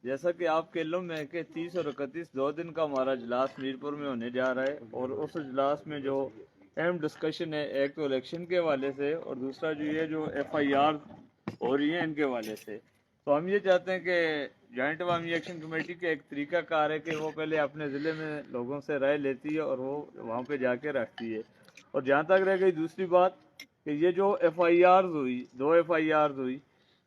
جیسا کہ آپ کے علم میں ہے کہ 30 اور 31 دو دن کا ہمارا اجلاس میرپور میں ہونے جا رہا ہے، اور اس اجلاس میں جو اہم ڈسکشن ہے، ایک تو الیکشن کے حوالے سے، اور دوسرا جو یہ جو ایف آئی آر ہو رہی ہیں ان کے حوالے سے. تو ہم یہ چاہتے ہیں کہ جوائنٹ عوامی ایکشن کمیٹی کا ایک طریقہ کار ہے کہ وہ پہلے اپنے ضلع میں لوگوں سے رائے لیتی ہے اور وہ وہاں پہ جا کے رکھتی ہے. اور جہاں تک رہ گئی دوسری بات کہ یہ جو ایف آئی آرز ہوئی، دو ایف آئی آرز ہوئی،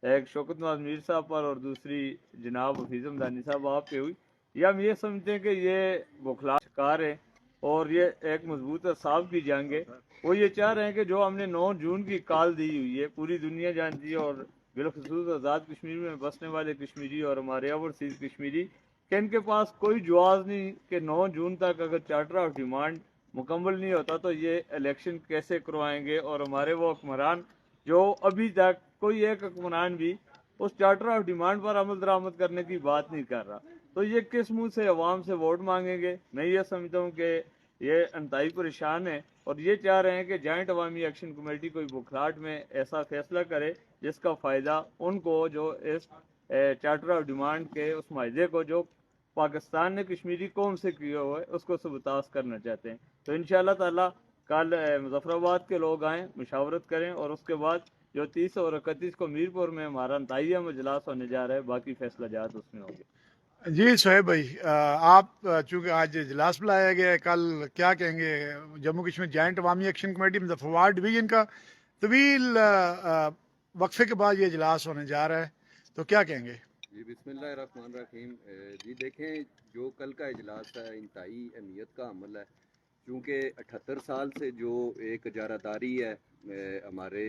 ایک شوکت نواز میر صاحب پر اور دوسری جناب حفیظ حمدانی صاحب آپ پہ ہوئی، یہ ہم یہ سمجھتے ہیں کہ یہ بخلا شکار ہے اور یہ ایک مضبوط صاحب کی جنگ ہے. وہ یہ چاہ رہے ہیں کہ جو ہم نے 9 جون کی کال دی ہوئی ہے، پوری دنیا جانتی ہے، اور بالخصوص آزاد کشمیر میں بسنے والے کشمیری اور ہمارے اوورسیز کشمیری، کہ ان کے پاس کوئی جواز نہیں کہ 9 جون تک اگر چارٹر آف ڈیمانڈ مکمل نہیں ہوتا تو یہ الیکشن کیسے کروائیں گے. اور ہمارے وہ حکمران جو ابھی تک کوئی ایک حکمران بھی اس چارٹر آف ڈیمانڈ پر عمل درآمد کرنے کی بات نہیں کر رہا، تو یہ کس منہ سے عوام سے ووٹ مانگیں گے؟ میں یہ سمجھتا ہوں کہ یہ انتہائی پریشان ہے اور یہ چاہ رہے ہیں کہ جوائنٹ عوامی ایکشن کمیٹی کوئی بکھلاٹ میں ایسا فیصلہ کرے جس کا فائدہ ان کو جو اس چارٹر آف ڈیمانڈ کے اس معاہدے کو جو پاکستان نے کشمیری قوم سے کیا ہوا ہے اس کو سبتاز کرنا چاہتے ہیں. تو انشاءاللہ تعالی کل مظفر آباد کے لوگ آئیں، مشاورت کریں، اور اس کے بعد جو 30 اور 31 کو میرپور میں ہمارا انتہائی اجلاس ہونے جا رہا ہے، باقی فیصلہ جات اس میں ہوں گے. جی شعیب بھائی، آپ چونکہ آج اجلاس بلایا گیا ہے، کل کیا کہیں گے؟ جموں کشمیر جوائنٹ عوامی ایکشن کمیٹی مظفرآباد ڈویژن کا طویل وقفے کے بعد یہ اجلاس ہونے جا رہا ہے، تو کیا کہیں گے؟ جی بسم اللہ الرحمن الرحیم. جی دیکھیں، جو کل کا اجلاس ہے انتہائی اہمیت کا عمل ہے، کیونکہ 78 سال سے جو ایک اجارہ داری ہے ہمارے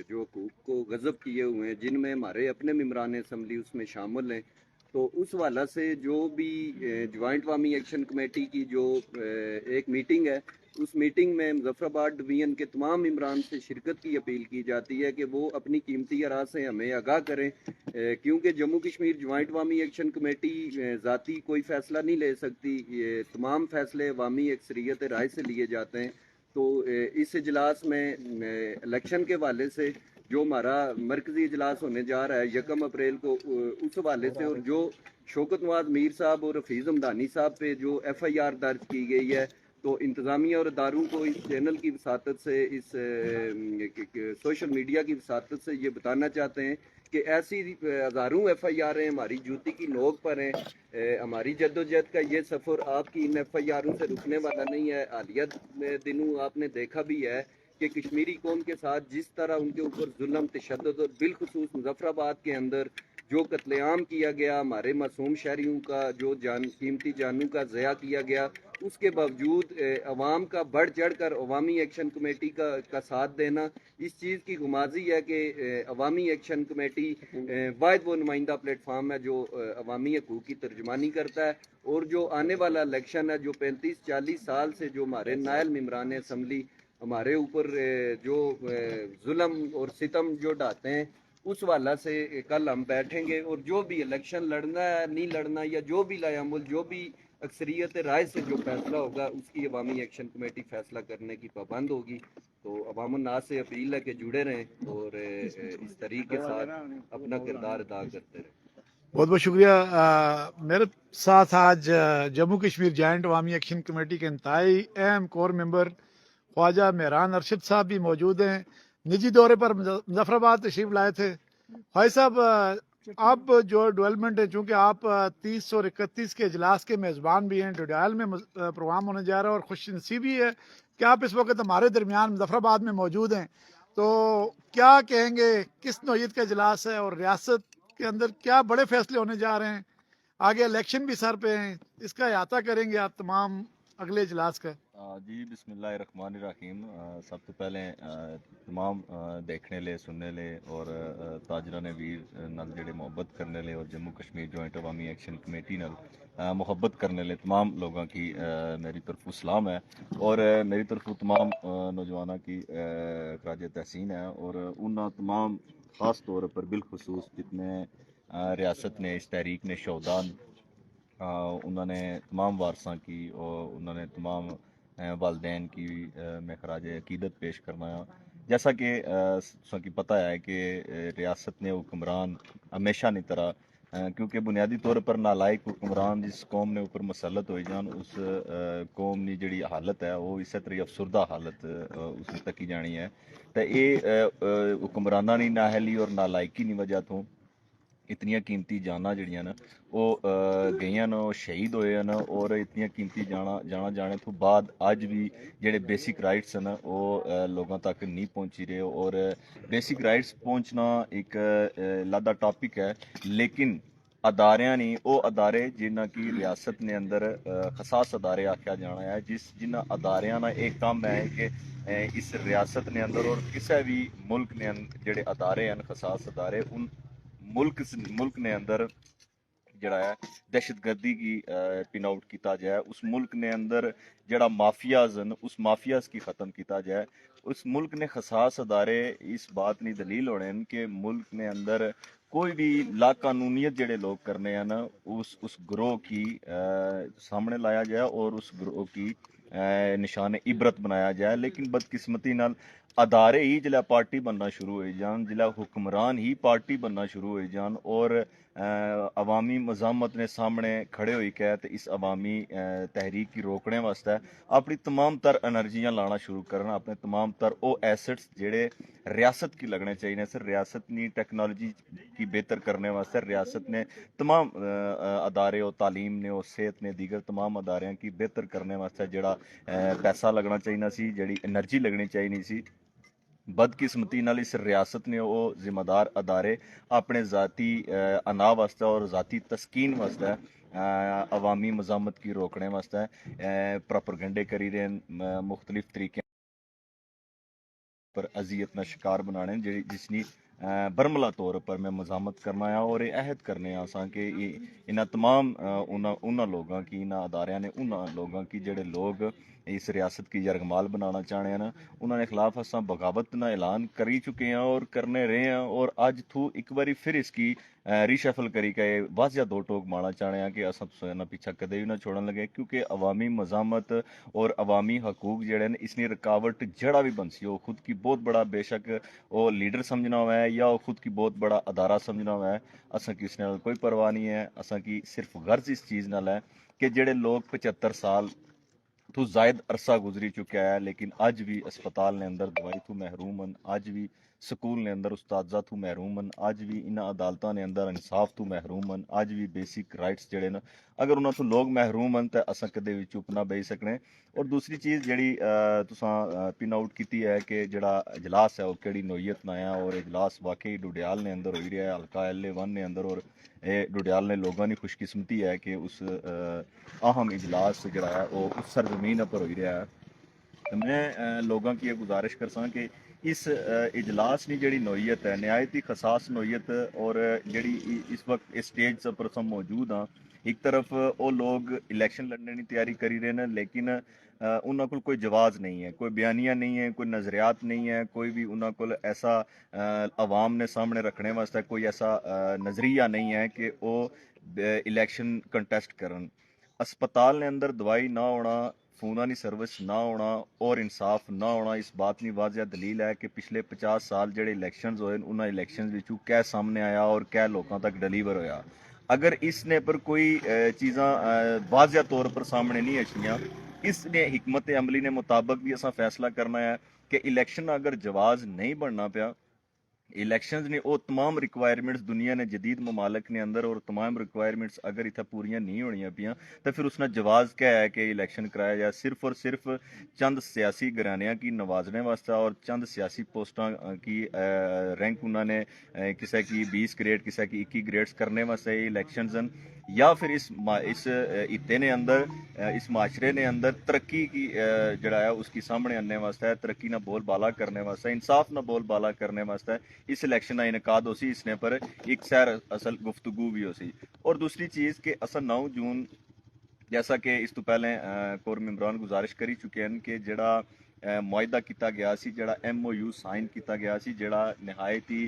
جو حقوق کو غصب کیے ہوئے ہیں، جن میں ہمارے اپنے ممبران اسمبلی اس میں شامل ہیں. تو اس حوالہ سے جو بھی جوائنٹ عوامی ایکشن کمیٹی کی جو ایک میٹنگ ہے، اس میٹنگ میں مظفر آباد ڈویژن کے تمام ممبران سے شرکت کی اپیل کی جاتی ہے کہ وہ اپنی قیمتی آراء سے ہمیں آگاہ کریں، کیونکہ جموں کشمیر جوائنٹ عوامی ایکشن کمیٹی ذاتی کوئی فیصلہ نہیں لے سکتی. یہ تمام فیصلے عوامی اکثریت رائے سے لیے جاتے ہیں. تو اس اجلاس میں الیکشن کے حوالے سے جو ہمارا مرکزی اجلاس ہونے جا رہا ہے 1 اپریل کو، اس حوالے سے، اور جو شوکت نواز میر صاحب اور حفیظ حمدانی صاحب پہ جو ایف آئی آر درج کی گئی ہے، تو انتظامیہ اور اداروں کو اس چینل کی وساطت سے، اس سوشل میڈیا کی وساطت سے یہ بتانا چاہتے ہیں کہ ایسی ہزاروں ایف آئی آریں ہماری جوتی کی نوک پر ہیں. ہماری جدوجہد کا یہ سفر آپ کی ان ایف آئی آروں سے رکنے والا نہیں ہے. حالیہ دنوں آپ نے دیکھا بھی ہے کہ کشمیری قوم کے ساتھ جس طرح ان کے اوپر ظلم، تشدد، اور بالخصوص مظفر آباد کے اندر جو قتل عام کیا گیا، ہمارے معصوم شہریوں کا جو قیمتی جانوں کا ضیاع کیا گیا، اس کے باوجود عوام کا بڑھ چڑھ کر عوامی ایکشن کمیٹی کا ساتھ دینا اس چیز کی غمازی ہے کہ عوامی ایکشن کمیٹی واحد وہ نمائندہ پلیٹ فارم ہے جو عوامی حقوق کی ترجمانی کرتا ہے. اور جو آنے والا الیکشن ہے، جو 35-40 سال سے جو ہمارے نائل ممبران اسمبلی ہمارے اوپر جو ظلم اور ستم جو ڈھاتے ہیں، اس حوالہ سے کل ہم بیٹھیں گے، اور جو بھی الیکشن لڑنا ہے نہیں لڑنا، یا جو بھی لائے عمل، جو بھی اکثریت رائے سے جو فیصلہ ہوگا، اس کی عوامی ایکشن کمیٹی فیصلہ کرنے کی پابند ہوگی. تو عوام الناس سے اپیل ہے کہ جڑے رہیں اور اس طریقے کے ساتھ اپنا کردار ادا کرتے رہیں. بہت بہت شکریہ. میرے ساتھ آج جموں کشمیر جوائنٹ عوامی ایکشن کمیٹی کے انتہائی اہم کور ممبر خواجہ مہران ارشد صاحب بھی موجود ہیں. نجی دورے پر مظفر آباد تشریف لائے تھے. خواجہ صاحب، اب جو ڈیولپمنٹ ہے، چونکہ آپ 30 اور 31 کے اجلاس کے میزبان بھی ہیں، ڈوڈیال میں پروگرام ہونے جا رہا ہے، اور خوش نصیبی ہے کہ آپ اس وقت ہمارے درمیان مظفر آباد میں موجود ہیں. تو کیا کہیں گے، کس نوعیت کا اجلاس ہے، اور ریاست کے اندر کیا بڑے فیصلے ہونے جا رہے ہیں؟ آگے الیکشن بھی سر پہ ہیں، اس کا احاطہ کریں گے آپ تمام اگلے اجلاس کا؟ جی بسم اللہ الرحمن الرحیم. سب تو پہلے تمام دیکھنے لے، سننے لے، اور تاجران ویر نال جڑے محبت کرنے لے، اور جموں کشمیر جوائنٹ عوامی ایکشن کمیٹی نال محبت کرنے لے تمام لوگوں کی میری طرف سلام ہے، اور میری طرف تمام نوجوانوں کی خراج تحسین ہے. اور ان تمام خاص طور پر بالخصوص جتنے ریاست نے، اس تحریک نے شہدان، انہوں نے تمام وارثاں کی، اور انہوں نے تمام والدین کی میں خراج عقیدت پیش کرنا ہے. جیسا کہ پتہ ہے کہ ریاست نے حکمران ہمیشہ کی طرح کیونکہ بنیادی طور پر نالائق حکمران جس قوم نے اوپر مسلط ہوئی جان اس قوم کی جڑی حالت ہے وہ اسی طرح افسردہ حالت اس نے تکی جانی ہے تو یہ حکمرانہ کی نااہلی اور نالائکی کی وجہ تو اتنی قیمتی جانا جڑیاں نا وہ گئیاں نا شہید ہوئے نا اور اتنی قیمتی جانا جانے تو بعد اج بھی جڑے بیسک رائٹس ہیں وہ لوگوں تک نہیں پہنچی رہے اور بیسک رائٹس پہنچنا ایک علیحدہ ٹاپک ہے لیکن اداریاں نہیں وہ ادارے جنہ کی ریاست نے اندر خصاص ادارے آکھیا جانا ہے جنہ اداریاں نا ایک کام ہے کہ اس ریاست نے اندر اور کسی بھی ملک نے جڑے ادارے ہیں خصاص ادارے ان ملک نے اندر جڑا ہے دہشت گردی کی پن آؤٹ کیتا جائے اس ملک نے اندر جڑا مافیاز ہیں اس مافیاز کی ختم کیتا جائے اس ملک نے خصاص ادارے اس بات نہیں دلیل ہونے ہیں کہ ملک نے اندر کوئی بھی لا قانونیت جڑے لوگ کرنے ہیں نا اس گروہ کی سامنے لایا جائے اور اس گروہ کی نشان عبرت بنایا جائے لیکن بدقسمتی نال ادارے ہی جلے پارٹی بننا شروع ہوئی جان جلے حکمران ہی پارٹی بننا شروع ہوئی جان اور عوامی مزاحمت نے سامنے کھڑے ہوئی کہ اس عوامی تحریک کی روکنے واسطے اپنی تمام تر انرجیاں لانا شروع کرنا اپنے تمام تر او ایسٹس جڑے ریاست کی لگنے چاہیے سر ریاست نے ٹیکنالوجی کی بہتر کرنے واسطے ریاست نے تمام ادارے و تعلیم نے اور صحت نے دیگر تمام اداریاں کی بہتر کرنے واسطے جڑا پیسہ لگنا چاہیے سی جڑی انرجی لگنی چاہیے سی بدقسمتی نال اس ریاست نے وہ ذمہ دار ادارے اپنے ذاتی انا واسطے اور ذاتی تسکین واسطے عوامی مزاحمت کی روکنے واسطے پروپیگنڈے کری رہے مختلف طریقے پر اذیت نہ شکار بنانے جس نے برملا طور پر میں مزاحمت کرنا ہے اور یہ عہد کرنے آساں کہ انہاں تمام انہاں لوگاں کی انہاں اداریاں نے انہاں لوگاں کی جڑے لوگ اس ریاست کی یرغمال بنانا چاہنے ہیں نا انہوں نے خلاف اساں بغاوت نہ اعلان کری چکے ہیں اور کرنے رہے ہیں اور اج تو ایک باری پھر اس کی ریشفل کری کہ واضح دو ٹوک مارنا چاہنے ہیں کہ اساں تو پیچھا کدے بھی نہ چھوڑن لگے کیونکہ عوامی مزاحمت اور عوامی حقوق جڑے ہیں اس نے رکاوٹ جڑا بھی بن سی وہ خود کی بہت بڑا بے شک وہ لیڈر سمجھنا ہوا ہے یا وہ خود کی بہت بڑا ادارہ سمجھنا ہوا ہے اساں کی اس نال کوئی پرواہ نہیں ہے اساں کی صرف غرض اس چیز نال ہے کہ جڑے لوگ 75 سال تو زائد عرصہ گزری چکا ہے لیکن اج بھی اسپتال نے اندر دوائی تو محروم ہیں اج بھی سکول نے اندر استاذہ تو محروم ہیں اج بھی انہاں عدالتاں نے اندر انصاف تو محروم ہیں اج بھی بیسک رائٹس جڑے نا اگر انہاں تو لوگ محروم ہیں تے اساں کدے بھی چپ نہ بیٹھ سکنے اور دوسری چیز جڑی تساں پن آؤٹ کیتی ہے کہ جڑا اجلاس ہے وہ کیڑی نوعیت نہ ہے اور اجلاس واقعی ڈوڈیال نے اندر ہوئی رہا ہے حلقہ LA1 نے اندر اور ڈوڈیال نے لوگوں کی خوش قسمتی ہے کہ اس اہم اجلاس جڑا ہے وہ اس سرزمین پر ہوئی رہا ہے میں لوگوں کی یہ گزارش کرساں کہ اس اجلاس کی جڑی نوعیت ہے نہایت ہی خصاص نوعیت اور جڑی اس وقت اس سٹیج پر ہم موجود ہاں ایک طرف وہ لوگ الیکشن لڑنے کی تیاری کری رہے ہیں لیکن انہوں کو کوئی جواز نہیں ہے کوئی بیانیہ نہیں ہے کوئی نظریات نہیں ہے کوئی بھی انہوں کو ایسا عوام نے سامنے رکھنے واسطے کوئی ایسا نظریہ نہیں ہے کہ وہ الیکشن کنٹیسٹ کرن اسپتال نے اندر دوائی نہ ہونا فوناں کی سروس نہ ہونا اور انصاف نہ ہونا اس بات کی واضح دلیل ہے کہ پچھلے 50 سال جڑے الیکشنز ہوئے انہاں الیکشنز وچوں کیا سامنے آیا اور کیا لوگوں تک ڈلیور ہویا اگر اس نے پر کوئی چیزاں واضح طور پر سامنے نہیں اچھیاں اس نے حکمت عملی نے مطابق بھی اساں فیصلہ کرنا ہے کہ الیکشن اگر جواز نہیں بننا پیا الیکشنز نے وہ تمام ریکوائرمنٹس دنیا نے جدید ممالک نے اندر اور تمام ریکوائرمنٹس اگر اتنا پوریاں نہیں ہونیاں پیاں تو پھر اس نے جواز کیا ہے کہ الیکشن کرایا جائے صرف اور صرف چند سیاسی گھرانیاں کی نوازنے واسطہ اور چند سیاسی پوسٹاں کی رینک انہوں نے کسی کی 20 گریڈ کسی کی 21 گریڈز کرنے واسطے یہ الیکشنز ہیں یا پھر اس خطے نے اندر اس معاشرے نے اندر ترقی کی جڑا ہے اس کی سامنے آنے واسطے ترقی نہ بول بالا کرنے واسطے انصاف نہ بول بالا کرنے واسطے اس الیکشن کا انعقاد ہو سی اس نے پر ایک سیر اصل گفتگو بھی ہو سی اور دوسری چیز کہ اصل 9 جون جیسا کہ اس تو پہلے کور ممبران گزارش کری چکے ہیں کہ جڑا معاہدہ کیتا گیا سی جڑا MOU سائن کیتا گیا سی جڑا نہایت ہی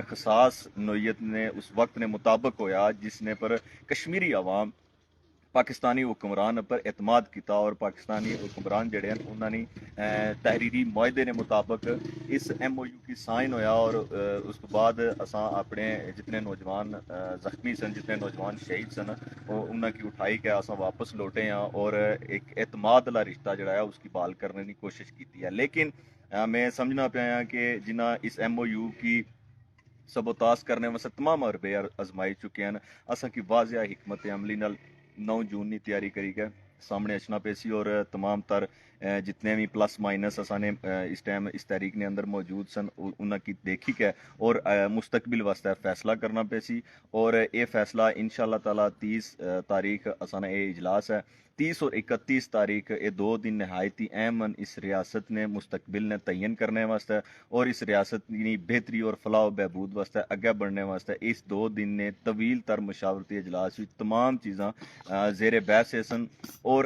خصاص نوعیت نے اس وقت نے مطابق ہویا جس نے پر کشمیری عوام پاکستانی حکمران پر اعتماد کیتا اور پاکستانی حکمران جڑے ہیں انہوں نے تحریری معاہدے نے مطابق اس ایم او یو کی سائن ہویا اور اس کے بعد اساں اپنے جتنے نوجوان زخمی سن جتنے نوجوان شہید سن انہاں کی اٹھائی کے اساں واپس لوٹے ہیں اور ایک اعتماد والا رشتہ جڑا ہے اس کی بحال کرنے کی کوشش کی ہے. لیکن میں سمجھنا پیا کہ جنہ اس ایم او یو کی سبوتاس کرنے واسطے تمام عربے آزمائی چکے ہیں اساں کی واضح حکمت عملی نال 9 جون کی تیاری کری کے سامنے اچنا پیسی اور تمام تر جتنے بھی پلس مائنس اساں نے اس ٹائم اس تحریک نے اندر موجود سن انہاں کی دیکھی کے اور مستقبل واسطے فیصلہ کرنا پیسی اور یہ فیصلہ انشاءاللہ تعالی 30 تاریخ اساں نے یہ اجلاس ہے 30 اور 31 تاریخ یہ 2 دن نہایت ہی اہم اس ریاست نے مستقبل نے تعین کرنے واسطے اور اس ریاست کی بہتری اور فلاح و بہبود واسطے اگے بڑھنے واسطے اس 2 دن نے طویل تر مشاورتی اجلاس تمام چیزاں زیر بحث سن اور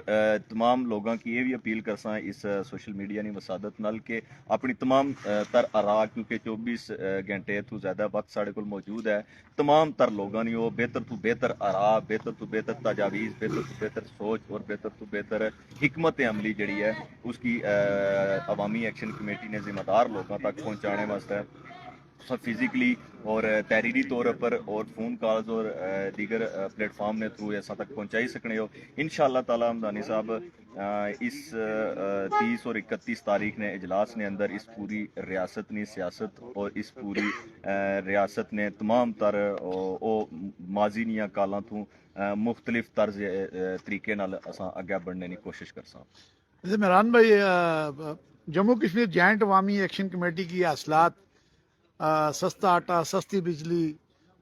تمام لوگوں کی یہ بھی اپیل کرساں اس سوشل میڈیا کی وسادت نال کہ اپنی تمام تر آراء کیونکہ 24 گھنٹے تو زیادہ وقت سارے کو موجود ہے تمام تر لوگوں نے وہ بہتر تو بہتر آراء بہتر تو بہتر تجاویز بہتر تو بہتر سوچ اور بہتر تو بہتر حکمت عملی جڑی ہے اس کی عوامی ایکشن کمیٹی نے ذمہ دار لوگوں تک پہنچانے واسطے فزیکلی اور تحریری طور پر اور فون کالز اور دیگر پلیٹ فارم نے تھرو ایسا تک پہنچائی سکنے ہو انشاءاللہ تعالی ہمدانی صاحب اس 30 اور 31 تاریخ نے اجلاس نے اندر اس پوری ریاست نے سیاست اور اس پوری ریاست نے تمام تر ماضی نیا کالاں تو مختلف طرز طریقے نال اساں اگے بڑھنے کی کوشش کرساں. جیسے مہران بھائی جموں کشمیر جوائنٹ عوامی ایکشن کمیٹی کی حاصلات سستا آٹا سستی بجلی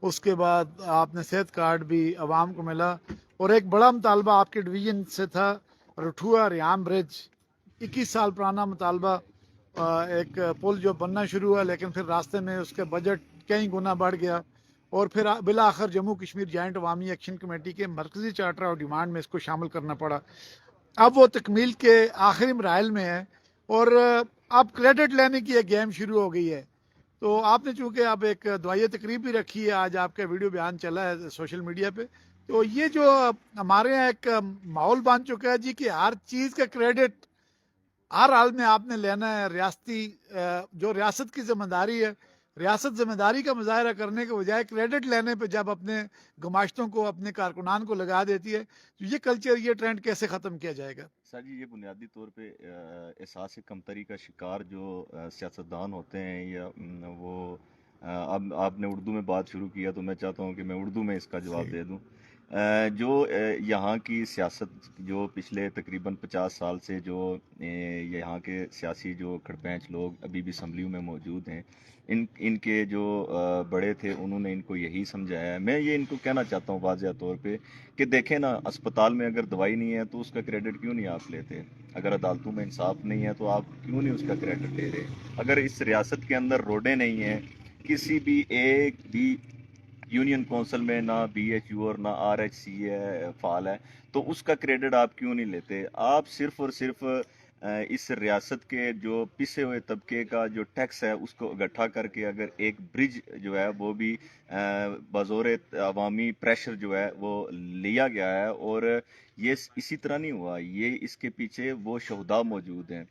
اس کے بعد آپ نے صحت کارڈ بھی عوام کو ملا اور ایک بڑا مطالبہ آپ کے ڈویژن سے تھا رٹھوا ریام برج 21 سال پرانا مطالبہ ایک پل جو بننا شروع ہوا لیکن پھر راستے میں اس کے بجٹ کئی گنا بڑھ گیا اور پھر بالآخر جموں کشمیر جوائنٹ عوامی ایکشن کمیٹی کے مرکزی چارٹر اور ڈیمانڈ میں اس کو شامل کرنا پڑا. اب وہ تکمیل کے آخری مراحل میں ہے اور اب کریڈٹ لینے کی ایک گیم شروع ہو گئی ہے. تو آپ نے چونکہ اب ایک دعائیہ تقریب بھی رکھی ہے آج آپ کا ویڈیو بیان چلا ہے سوشل میڈیا پہ تو یہ جو ہمارے یہاں ایک ماحول بن چکا ہے جی کہ ہر چیز کا کریڈٹ ہر حال میں آپ نے لینا ہے. ریاستی جو ریاست کی ذمہ داری ہے ریاست ذمہ داری کا مظاہرہ کرنے کے بجائے کریڈٹ لینے پہ جب اپنے گماشتوں کو اپنے کارکنان کو لگا دیتی ہے تو یہ کلچر یہ ٹرینڈ کیسے ختم کیا جائے گا؟ سر جی یہ بنیادی طور پہ احساس کمتری کا شکار جو سیاستدان ہوتے ہیں یا وہ اب آپ نے اردو میں بات شروع کیا تو میں چاہتا ہوں کہ میں اردو میں اس کا جواب دے دوں. جو یہاں کی سیاست جو پچھلے تقریباً 50 سال سے جو یہاں کے سیاسی جو کھڑپینچ لوگ ابھی بھی اسمبلیوں میں موجود ہیں ان کے جو بڑے تھے انہوں نے ان کو یہی سمجھایا ہے. میں یہ ان کو کہنا چاہتا ہوں واضح طور پہ کہ دیکھیں نا اسپتال میں اگر دوائی نہیں ہے تو اس کا کریڈٹ کیوں نہیں آپ لیتے؟ اگر عدالتوں میں انصاف نہیں ہے تو آپ کیوں نہیں اس کا کریڈٹ لے رہے؟ اگر اس ریاست کے اندر روڈیں نہیں ہیں کسی بھی ایک بھی یونین کونسل میں نہ بی ایچ یو اور نہ آر ایچ سی فعال ہے تو اس کا کریڈٹ آپ کیوں نہیں لیتے؟ آپ صرف اور صرف اس ریاست کے جو پسے ہوئے طبقے کا جو ٹیکس ہے اس کو اکٹھا کر کے اگر ایک برج جو ہے وہ بھی بزور عوامی پریشر جو ہے وہ لیا گیا ہے اور یہ اسی طرح نہیں ہوا. یہ اس کے پیچھے وہ شہداء موجود ہیں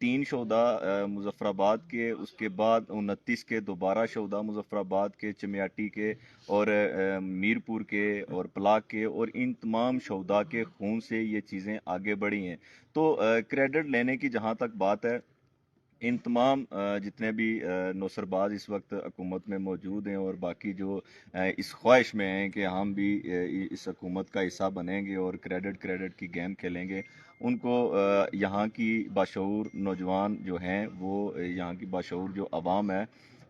3 شہداء مظفر آباد کے اس کے بعد 29 کے دوبارہ شہداء مظفر آباد کے چمیاٹی کے اور میرپور کے اور پلاک کے اور ان تمام شہداء کے خون سے یہ چیزیں آگے بڑھی ہیں. تو کریڈٹ لینے کی جہاں تک بات ہے ان تمام جتنے بھی نوسر باز اس وقت حکومت میں موجود ہیں اور باقی جو اس خواہش میں ہیں کہ ہم بھی اس حکومت کا حصہ بنیں گے اور کریڈٹ کی گیم کھیلیں گے ان کو یہاں کی باشعور نوجوان جو ہیں وہ یہاں کی باشعور جو عوام ہے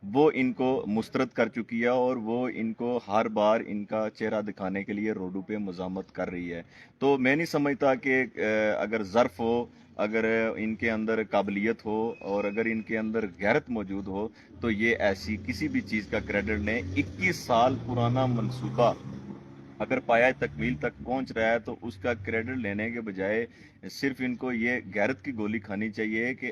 وہ ان کو مسترد کر چکی ہے اور وہ ان کو ہر بار ان کا چہرہ دکھانے کے لیے روڈوں پہ مزاحمت کر رہی ہے. تو میں نہیں سمجھتا کہ اگر ظرف ہو اگر ان کے اندر قابلیت ہو اور اگر ان کے اندر غیرت موجود ہو تو یہ ایسی کسی بھی چیز کا کریڈٹ لیں. 21 سال پرانا منصوبہ اگر پایہ تکمیل تک پہنچ رہا ہے تو اس کا کریڈٹ لینے کے بجائے صرف ان کو یہ غیرت کی گولی کھانی چاہیے کہ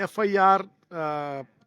FIR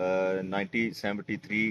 1973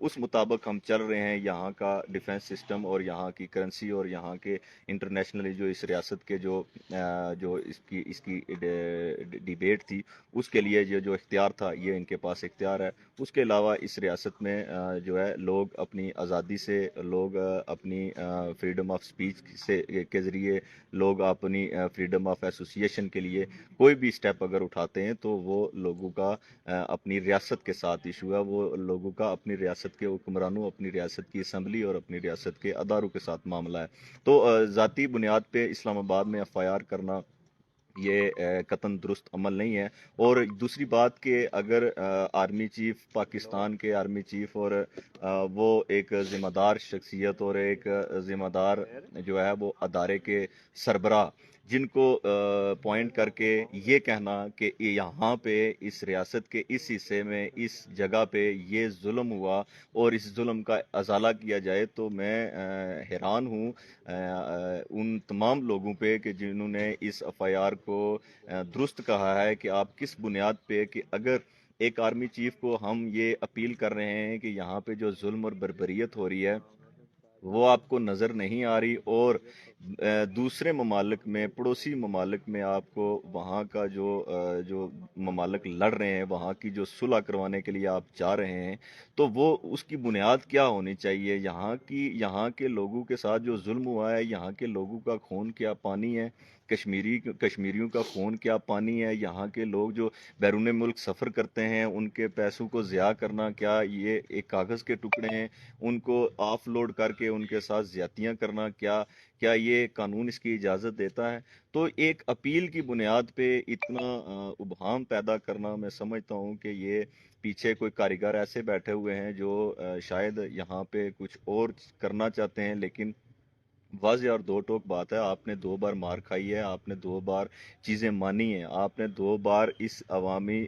اس مطابق ہم چل رہے ہیں. یہاں کا ڈیفنس سسٹم اور یہاں کی کرنسی اور یہاں کے انٹرنیشنلی جو اس ریاست کے جو اس کی ڈیبیٹ تھی اس کے لیے یہ جو اختیار تھا یہ ان کے پاس اختیار ہے. اس کے علاوہ اس ریاست میں جو ہے لوگ اپنی آزادی سے، لوگ اپنی فریڈم آف سپیچ کے ذریعے، لوگ اپنی فریڈم آف ایسوسیشن کے لیے کوئی بھی سٹیپ اگر اٹھاتے ہیں تو وہ لوگوں کا اپنی ریاست کے ساتھ ایشو ہے، وہ لوگوں کا اپنی ریاست کے حکمرانوں، اپنی ریاست کی اسمبلی اور اپنی ریاست کے اداروں کے ساتھ معاملہ ہے. تو ذاتی بنیاد پہ اسلام آباد میں ایف آئی آر کرنا یہ قطعاً درست عمل نہیں ہے. اور دوسری بات کہ اگر آرمی چیف، پاکستان کے آرمی چیف، اور وہ ایک ذمہ دار شخصیت اور ایک ذمہ دار جو ہے وہ ادارے کے سربراہ، جن کو پوائنٹ کر کے یہ کہنا کہ یہاں پہ اس ریاست کے اس حصے میں اس جگہ پہ یہ ظلم ہوا اور اس ظلم کا ازالہ کیا جائے، تو میں حیران ہوں ان تمام لوگوں پہ کہ جنہوں نے اس ایف آئی آر کو درست کہا ہے کہ آپ کس بنیاد پہ کہ اگر ایک آرمی چیف کو ہم یہ اپیل کر رہے ہیں کہ یہاں پہ جو ظلم اور بربریت ہو رہی ہے وہ آپ کو نظر نہیں آ رہی، اور دوسرے ممالک میں، پڑوسی ممالک میں آپ کو وہاں کا جو ممالک لڑ رہے ہیں وہاں کی جو صلح کروانے کے لیے آپ جا رہے ہیں، تو وہ اس کی بنیاد کیا ہونی چاہیے؟ یہاں کے لوگوں کے ساتھ جو ظلم ہوا ہے، یہاں کے لوگوں کا خون کیا پانی ہے، کشمیریوں کا خون کیا پانی ہے، یہاں کے لوگ جو بیرون ملک سفر کرتے ہیں ان کے پیسوں کو ضیاع کرنا کیا یہ ایک کاغذ کے ٹکڑے ہیں؟ ان کو آف لوڈ کر کے ان کے ساتھ زیادتیاں کرنا کیا یہ قانون اس کی اجازت دیتا ہے؟ تو ایک اپیل کی بنیاد پہ اتنا ابہام پیدا کرنا، میں سمجھتا ہوں کہ یہ پیچھے کوئی کاریگر ایسے بیٹھے ہوئے ہیں جو شاید یہاں پہ کچھ اور کرنا چاہتے ہیں. لیکن واضح اور دو ٹوک بات ہے، آپ نے 2 بار مار کھائی ہے، آپ نے 2 بار چیزیں مانی ہیں، آپ نے 2 بار اس عوامی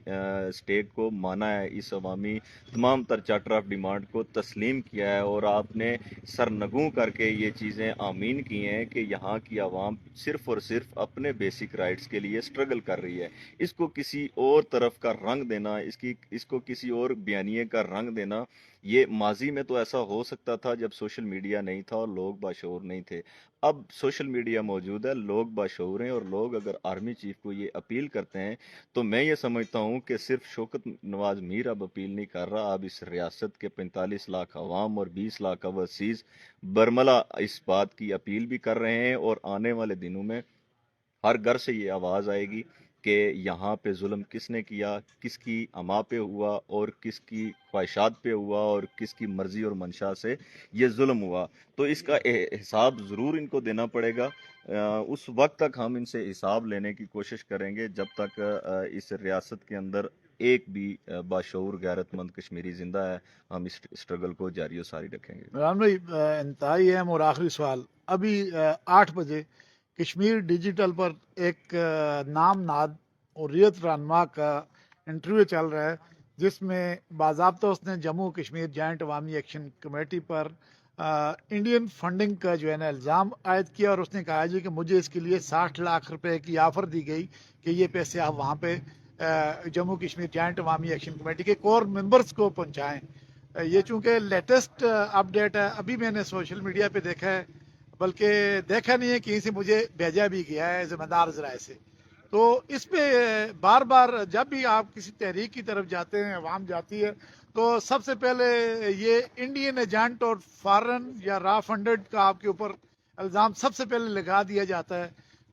سٹیک کو مانا ہے، اس عوامی تمام تر چارٹر آف ڈیمانڈ کو تسلیم کیا ہے، اور آپ نے سرنگوں کر کے یہ چیزیں آمین کی ہیں کہ یہاں کی عوام صرف اور صرف اپنے بیسک رائٹس کے لیے سٹرگل کر رہی ہے. اس کو کسی اور طرف کا رنگ دینا، اس کو کسی اور بیانیے کا رنگ دینا، یہ ماضی میں تو ایسا ہو سکتا تھا جب سوشل میڈیا نہیں تھا اور لوگ باشعور نہیں تھے. اب سوشل میڈیا موجود ہے، لوگ باشعور ہیں، اور لوگ اگر آرمی چیف کو یہ اپیل کرتے ہیں تو میں یہ سمجھتا ہوں کہ صرف شوکت نواز میر اب اپیل نہیں کر رہا، اب اس ریاست کے 45 لاکھ عوام اور 20 لاکھ اوورسیز برملا اس بات کی اپیل بھی کر رہے ہیں. اور آنے والے دنوں میں ہر گھر سے یہ آواز آئے گی کہ یہاں پہ ظلم کس نے کیا، کس کی اما پہ ہوا، اور کس کی خواہشات پہ ہوا، اور کس کی مرضی اور منشا سے یہ ظلم ہوا. تو اس کا حساب ضرور ان کو دینا پڑے گا. اس وقت تک ہم ان سے حساب لینے کی کوشش کریں گے جب تک اس ریاست کے اندر ایک بھی باشعور غیرت مند کشمیری زندہ ہے. ہم اس اسٹرگل کو جاری و ساری رکھیں گے. عمران بھائی، انتہائی اہم اور آخری سوال. ابھی 8 بجے کشمیر ڈیجیٹل پر ایک نام ناد اور ریت رہنما کا انٹرویو چل رہا ہے، جس میں باضابطہ اس نے جموں کشمیر جوائنٹ عوامی ایکشن کمیٹی پر انڈین فنڈنگ کا جو ہے نا الزام عائد کیا، اور اس نے کہا جی کہ مجھے اس کے لیے 60 لاکھ روپے کی آفر دی گئی کہ یہ پیسے آپ وہاں پہ جموں کشمیر جوائنٹ عوامی ایکشن کمیٹی کے کور ممبرز کو پہنچائیں. یہ چونکہ لیٹسٹ اپڈیٹ ہے، ابھی میں نے سوشل میڈیا پہ دیکھا ہے، بلکہ دیکھا نہیں ہے، کہیں سے مجھے بھیجا بھی گیا ہے ذمہ دار ذرائع سے. تو اس پہ بار بار جب بھی آپ کسی تحریک کی طرف جاتے ہیں، عوام جاتی ہے، تو سب سے پہلے یہ انڈین ایجنٹ اور فارن یا را فنڈڈ کا آپ کے اوپر الزام سب سے پہلے لگا دیا جاتا ہے.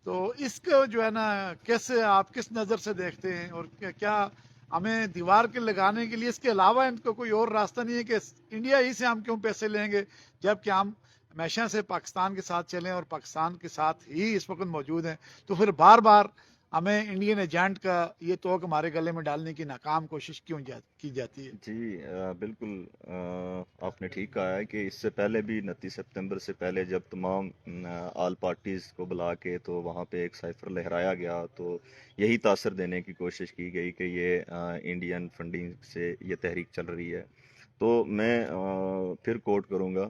تو اس کو جو ہے نا کیسے آپ کس نظر سے دیکھتے ہیں، اور کیا ہمیں دیوار کے لگانے کے لیے اس کے علاوہ ان کو کوئی اور راستہ نہیں ہے کہ انڈیا ہی سے ہم کیوں پیسے لیں گے جبکہ ہم ہمیشہ سے پاکستان کے ساتھ چلیں اور پاکستان کے ساتھ ہی اس وقت موجود ہیں؟ تو پھر بار بار ہمیں انڈین ایجنٹ کا یہ توق ہمارے گلے میں ڈالنے کی ناکام کوشش کیوں کی جاتی ہے؟ جی بالکل آپ نے ٹھیک کہا ہے کہ اس سے پہلے بھی 29 سپتمبر سے پہلے جب تمام آل پارٹیز کو بلا کے تو وہاں پہ ایک سائفر لہرایا گیا، تو یہی تاثر دینے کی کوشش کی گئی کہ یہ انڈین فنڈنگ سے یہ تحریک چل رہی ہے. تو میں پھر کوٹ کروں گا،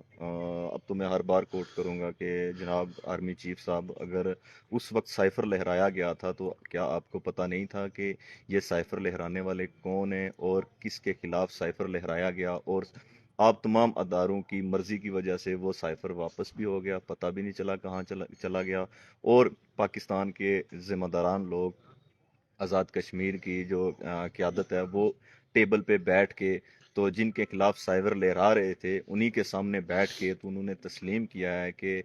اب تو میں ہر بار کوٹ کروں گا کہ جناب آرمی چیف صاحب، اگر اس وقت سائفر لہرایا گیا تھا تو کیا آپ کو پتہ نہیں تھا کہ یہ سائفر لہرانے والے کون ہیں اور کس کے خلاف سائفر لہرایا گیا، اور آپ تمام اداروں کی مرضی کی وجہ سے وہ سائفر واپس بھی ہو گیا، پتہ بھی نہیں چلا کہاں چلا گیا، اور پاکستان کے ذمہ داران لوگ آزاد کشمیر کی جو قیادت ہے وہ ٹیبل پہ بیٹھ کے تو جن کے خلاف سائبر لہرا رہے تھے انہی کے سامنے بیٹھ کے تو انہوں نے تسلیم کیا ہے کہ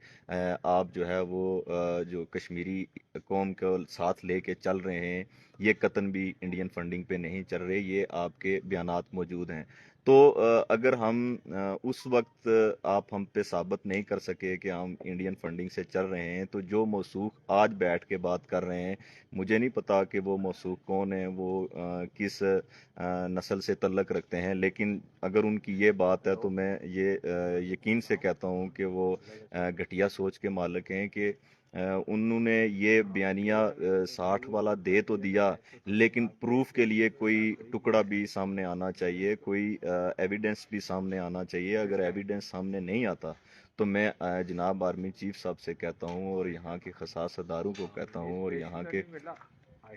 آپ جو ہے وہ جو کشمیری قوم کو ساتھ لے کے چل رہے ہیں، یہ قطن بھی انڈین فنڈنگ پہ نہیں چل رہے، یہ آپ کے بیانات موجود ہیں۔ تو اگر ہم اس وقت آپ ہم پہ ثابت نہیں کر سکے کہ ہم انڈین فنڈنگ سے چل رہے ہیں، تو جو موثوق آج بیٹھ کے بات کر رہے ہیں، مجھے نہیں پتا کہ وہ موثوق کون ہیں، وہ کس نسل سے تعلق رکھتے ہیں، لیکن اگر ان کی یہ بات ہے تو میں یہ یقین سے کہتا ہوں کہ وہ گھٹیا سوچ کے مالک ہیں کہ انہوں نے یہ بیانیہ 60 والا دے تو دیا، لیکن پروف کے لیے کوئی ٹکڑا بھی سامنے آنا چاہیے، کوئی ایویڈنس بھی سامنے آنا چاہیے۔ اگر ایویڈنس سامنے نہیں آتا تو میں جناب آرمی چیف صاحب سے کہتا ہوں اور یہاں کے خصاص اداروں کو کہتا ہوں اور یہاں کے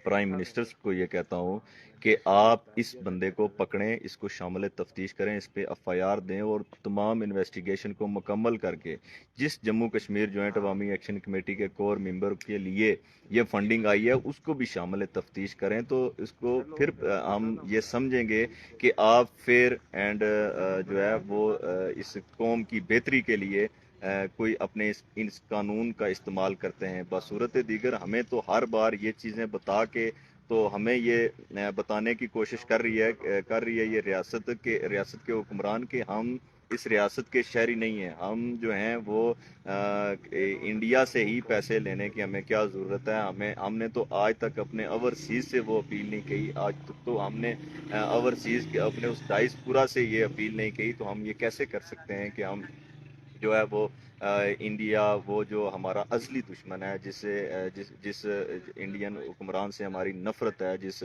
پرائم منسٹرز کو یہ کہتا ہوں کہ آپ اس بندے کو پکڑیں، اس کو شامل تفتیش کریں، اس پہ ایف آئی آر دیں اور تمام انویسٹیگیشن کو مکمل کر کے جس جموں کشمیر جوائنٹ عوامی ایکشن کمیٹی کے کور ممبر کے لیے یہ فنڈنگ آئی ہے اس کو بھی شامل تفتیش کریں، تو اس کو پھر ہم یہ سمجھیں گے کہ آپ فیئر اینڈ جو ہے وہ اس قوم کی بہتری کے لیے کوئی اپنے اس قانون کا استعمال کرتے ہیں۔ بصورت دیگر ہمیں تو ہر بار یہ چیزیں بتا کے تو ہمیں یہ بتانے کی کوشش کر رہی ہے یہ ریاست کے حکمران کہ ہم اس ریاست کے شہری نہیں ہیں، ہم جو ہیں وہ انڈیا سے ہی پیسے لینے کی ہمیں کیا ضرورت ہے، ہم نے تو آج تک اپنے اوورسیز سے وہ اپیل نہیں کی، آج تک تو ہم نے اوورسیز کے اپنے اس ڈائس پورا سے یہ اپیل نہیں کی، تو ہم یہ کیسے کر سکتے ہیں کہ ہم جو ہے وہ انڈیا، وہ جو ہمارا اصلی دشمن ہے، جس انڈین حکمران سے ہماری نفرت ہے، جس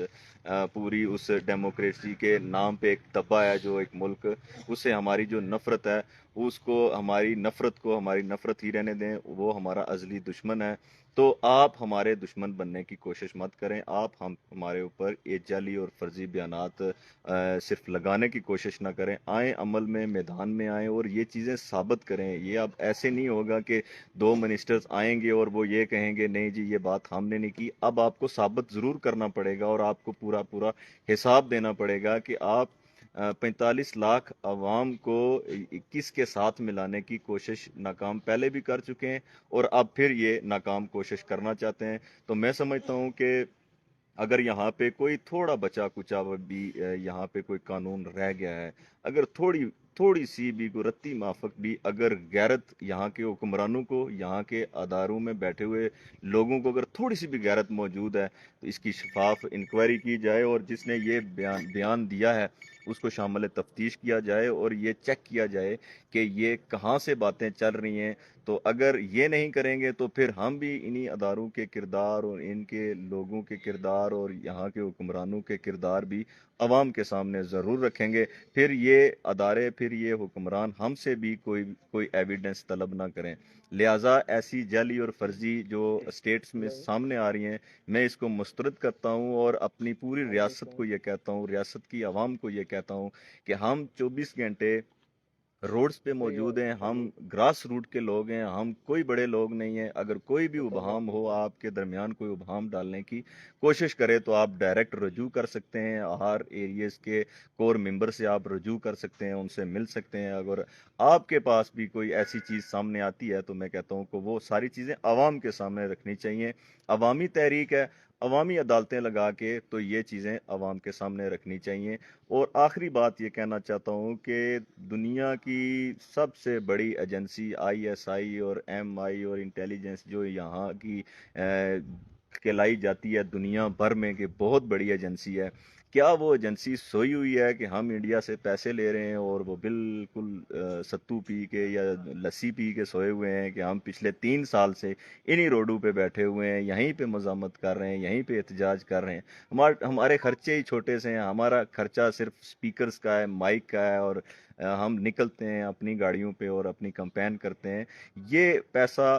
پوری اس ڈیموکریسی کے نام پہ ایک دبا ہے جو ایک ملک، اس سے ہماری جو نفرت ہے اس کو ہماری نفرت ہی رہنے دیں، وہ ہمارا ازلی دشمن ہے۔ تو آپ ہمارے دشمن بننے کی کوشش مت کریں، آپ ہمارے اوپر یہ جعلی اور فرضی بیانات صرف لگانے کی کوشش نہ کریں، آئیں عمل میں میدان میں آئیں اور یہ چیزیں ثابت کریں۔ یہ اب ایسے نہیں ہوگا کہ 2 منسٹرز آئیں گے اور وہ یہ کہیں گے نہیں جی یہ بات ہم نے نہیں کی، اب آپ کو ثابت ضرور کرنا پڑے گا اور آپ کو پورا حساب دینا پڑے گا کہ آپ 45 لاکھ عوام کو کس کے ساتھ ملانے کی کوشش ناکام پہلے بھی کر چکے ہیں اور اب پھر یہ ناکام کوشش کرنا چاہتے ہیں۔ تو میں سمجھتا ہوں کہ اگر یہاں پہ کوئی تھوڑا بچا کچا بھی یہاں پہ کوئی قانون رہ گیا ہے، اگر تھوڑی سی بھی کوئی رتی مافک بھی اگر غیرت یہاں کے حکمرانوں کو، یہاں کے اداروں میں بیٹھے ہوئے لوگوں کو اگر تھوڑی سی بھی غیرت موجود ہے تو اس کی شفاف انکوائری کی جائے اور جس نے یہ بیان دیا ہے اس کو شامل تفتیش کیا جائے اور یہ چیک کیا جائے کہ یہ کہاں سے باتیں چل رہی ہیں۔ تو اگر یہ نہیں کریں گے تو پھر ہم بھی انہی اداروں کے کردار اور ان کے لوگوں کے کردار اور یہاں کے حکمرانوں کے کردار بھی عوام کے سامنے ضرور رکھیں گے، پھر یہ ادارے، پھر یہ حکمران ہم سے بھی کوئی ایویڈنس طلب نہ کریں۔ لہٰذا ایسی جعلی اور فرضی جو اسٹیٹس میں سامنے آ رہی ہیں میں اس کو مسترد کرتا ہوں اور اپنی پوری ریاست کو یہ کہتا ہوں، ریاست کی عوام کو یہ کہتا ہوں کہ ہم 24 گھنٹے روڈز پہ موجود ہیں، ہم گراس روٹ کے لوگ ہیں، ہم کوئی بڑے لوگ نہیں ہیں۔ اگر کوئی بھی ابہام ہو، آپ کے درمیان کوئی ابہام ڈالنے کی کوشش کرے تو آپ ڈائریکٹ رجوع کر سکتے ہیں، ہر ایریز کے کور ممبر سے آپ رجوع کر سکتے ہیں، ان سے مل سکتے ہیں۔ اگر آپ کے پاس بھی کوئی ایسی چیز سامنے آتی ہے تو میں کہتا ہوں کہ وہ ساری چیزیں عوام کے سامنے رکھنی چاہیے۔ عوامی تحریک ہے، عوامی عدالتیں لگا کے تو یہ چیزیں عوام کے سامنے رکھنی چاہیے۔ اور آخری بات یہ کہنا چاہتا ہوں کہ دنیا کی سب سے بڑی ایجنسی آئی ایس آئی اور ایم آئی اور انٹیلیجنس جو یہاں کی کہلائی جاتی ہے دنیا بھر میں کہ بہت بڑی ایجنسی ہے، کیا وہ ایجنسی سوئی ہوئی ہے کہ ہم انڈیا سے پیسے لے رہے ہیں اور وہ بالکل ستو پی کے یا لسی پی کے سوئے ہوئے ہیں کہ ہم پچھلے 3 سال سے انہی روڈوں پہ بیٹھے ہوئے ہیں، یہیں پہ مزاحمت کر رہے ہیں، یہیں پہ احتجاج کر رہے ہیں، ہمارے خرچے ہی چھوٹے سے ہیں، ہمارا خرچہ صرف سپیکرز کا ہے، مائک کا ہے، اور ہم نکلتے ہیں اپنی گاڑیوں پہ اور اپنی کمپین کرتے ہیں۔ یہ پیسہ